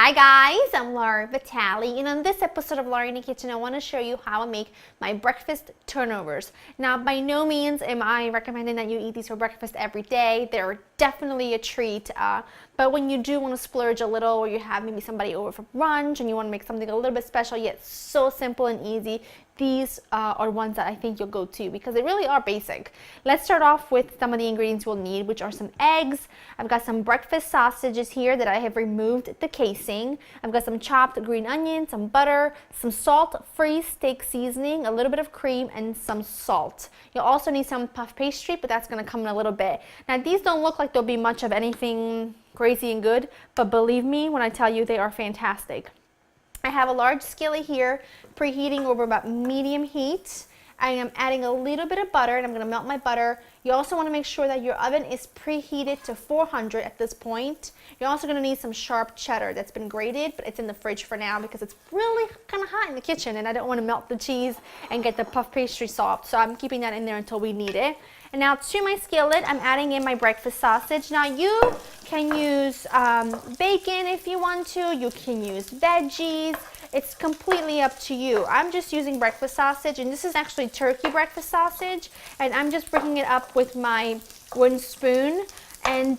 Hi guys, I'm Laura Vitale, and on this episode of Laura in the Kitchen, I want to show you how I make my breakfast turnovers. Now, by no means am I recommending that you eat these for breakfast every day. They're definitely a treat, but when you do want to splurge a little, or you have maybe somebody over for brunch and you want to make something a little bit special yet so simple and easy, these are ones that I think you'll go to because they really are basic. Let's start off with some of the ingredients we'll need, which are some eggs. I've got some breakfast sausages here that I have removed the casing. I've got some chopped green onions, some butter, some salt-free steak seasoning, a little bit of cream, and some salt. You'll also need some puff pastry, but that's going to come in a little bit. Now, these don't look like there'll be much of anything crazy and good, but believe me when I tell you they are fantastic. I have a large skillet here, preheating over about medium heat. I am adding a little bit of butter, and I'm going to melt my butter. You also want to make sure that your oven is preheated to 400 at this point. You're also going to need some sharp cheddar that's been grated, but it's in the fridge for now because it's really kind of hot in the kitchen, and I don't want to melt the cheese and get the puff pastry soft, so I'm keeping that in there until we need it. And now to my skillet, I'm adding in my breakfast sausage. Now you can use bacon if you want to. You can use veggies. It's completely up to you. I'm just using breakfast sausage, and this is actually turkey breakfast sausage, and I'm just breaking it up with my wooden spoon. And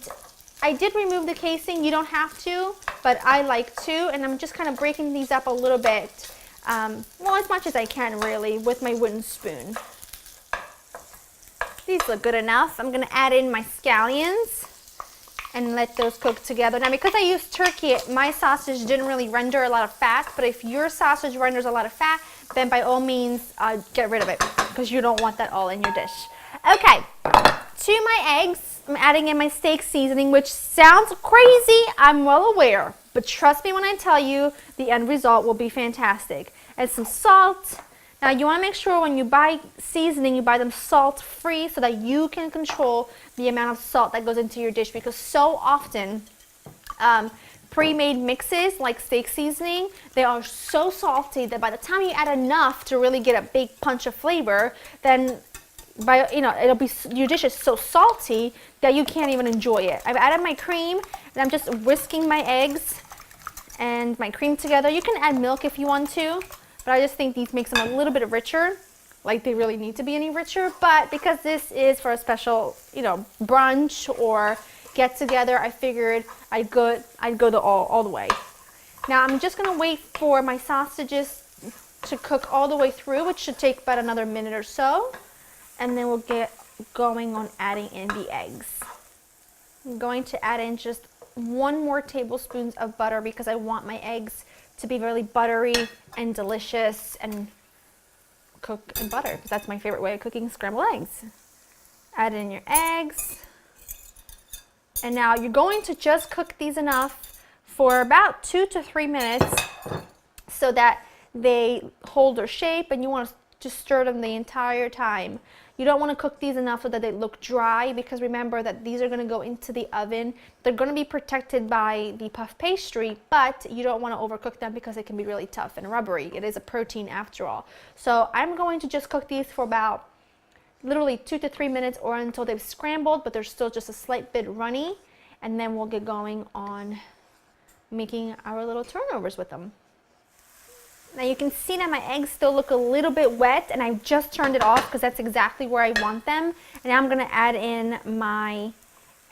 I did remove the casing. You don't have to, but I like to, and I'm just kind of breaking these up a little bit, well, as much as I can really, with my wooden spoon. These look good enough. I'm going to add in my scallions and let those cook together. Now, because I used turkey, my sausage didn't really render a lot of fat, but if your sausage renders a lot of fat, then by all means, get rid of it because you don't want that all in your dish. Okay, to my eggs, I'm adding in my steak seasoning, which sounds crazy, I'm well aware, but trust me when I tell you, the end result will be fantastic. And some salt. Now, you want to make sure when you buy seasoning, you buy them salt-free so that you can control the amount of salt that goes into your dish, because so often pre-made mixes like steak seasoning, they are so salty that by the time you add enough to really get a big punch of flavor, then it'll be, your dish is so salty that you can't even enjoy it. I've added my cream, and I'm just whisking my eggs and my cream together. You can add milk if you want to, but I just think these makes them a little bit richer. Like they really need to be any richer, but because this is for a special, brunch or get together, I figured I'd go all the way. Now I'm just gonna wait for my sausages to cook all the way through, which should take about another minute or so, and then we'll get going on adding in the eggs. I'm going to add in just 1 more tablespoon of butter because I want my eggs to be really buttery and delicious and cook in butter, because that's my favorite way of cooking scrambled eggs. Add in your eggs. And now you're going to just cook these enough for about 2 to 3 minutes so that they hold their shape, and you want to stir them the entire time. You don't want to cook these enough so that they look dry, because remember that these are going to go into the oven. They're going to be protected by the puff pastry, but you don't want to overcook them because it can be really tough and rubbery. It is a protein after all. So I'm going to just cook these for about literally 2 to 3 minutes, or until they've scrambled, but they're still just a slight bit runny, and then we'll get going on making our little turnovers with them. Now you can see that my eggs still look a little bit wet, and I've just turned it off because that's exactly where I want them. And now I'm going to add in my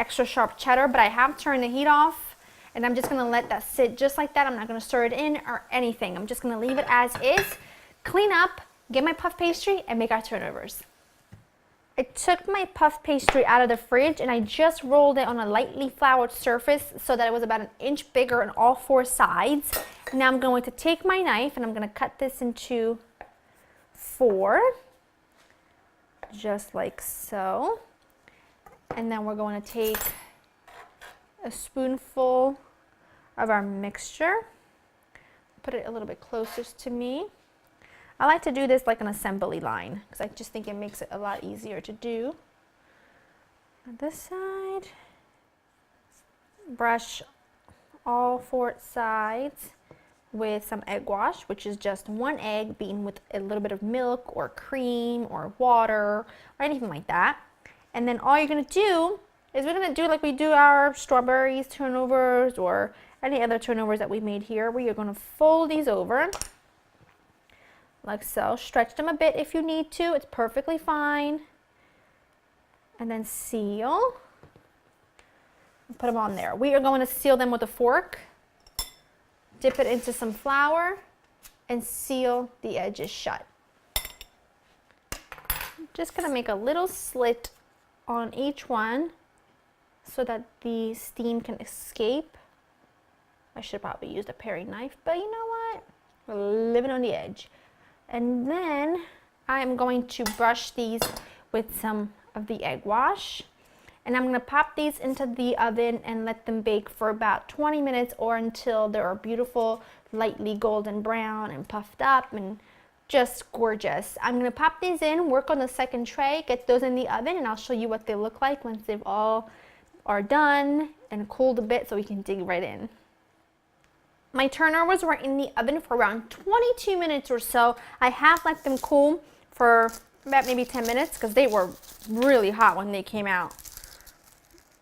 extra sharp cheddar, but I have turned the heat off, and I'm just going to let that sit just like that. I'm not going to stir it in or anything. I'm just going to leave it as is, clean up, get my puff pastry, and make our turnovers. I took my puff pastry out of the fridge, and I just rolled it on a lightly floured surface so that it was about 1 inch bigger on all 4 sides. Now I'm going to take my knife, and I'm going to cut this into 4, just like so. And then we're going to take a spoonful of our mixture, put it a little bit closest to me. I like to do this like an assembly line because I just think it makes it a lot easier to do. On this side, brush all 4 sides with some egg wash, which is just 1 egg beaten with a little bit of milk or cream or water or anything like that. And then all you're going to do is we're going to do like we do our strawberries turnovers or any other turnovers that we made here. We are going to fold these over like so. Stretch them a bit if you need to. It's perfectly fine. And then seal. Put them on there. We are going to seal them with a fork. Dip it into some flour and seal the edges shut. Just going to make a little slit on each one so that the steam can escape. I should probably use a paring knife, but you know what? We're living on the edge. And then I'm going to brush these with some of the egg wash. And I'm going to pop these into the oven and let them bake for about 20 minutes or until they're beautiful, lightly golden brown and puffed up and just gorgeous. I'm going to pop these in, work on the second tray, get those in the oven, and I'll show you what they look like once they've all are done and cooled a bit so we can dig right in. My turnovers were in the oven for around 22 minutes or so. I have let them cool for about maybe 10 minutes because they were really hot when they came out.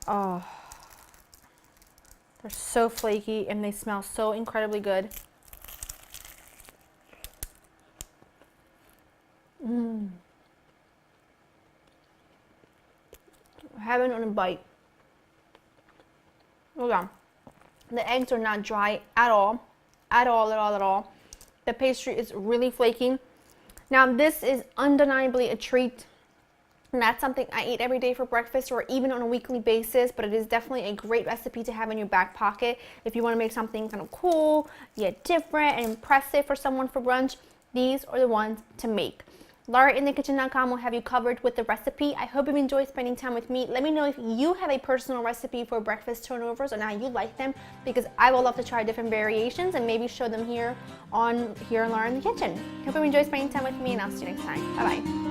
Oh, they're so flaky and they smell so incredibly good. Heaven on a bite. Hold on. The eggs are not dry at all. At all. The pastry is really flaky. Now this is undeniably a treat. And that's something I eat every day for breakfast or even on a weekly basis, but it is definitely a great recipe to have in your back pocket if you want to make something kind of cool, yet different and impressive for someone for brunch. These are the ones to make. LauraInTheKitchen.com will have you covered with the recipe. I hope you enjoy spending time with me. Let me know if you have a personal recipe for breakfast turnovers or how you like them, because I will love to try different variations and maybe show them here in Laura in the Kitchen. Hope you enjoy spending time with me, and I'll see you next time. Bye-bye.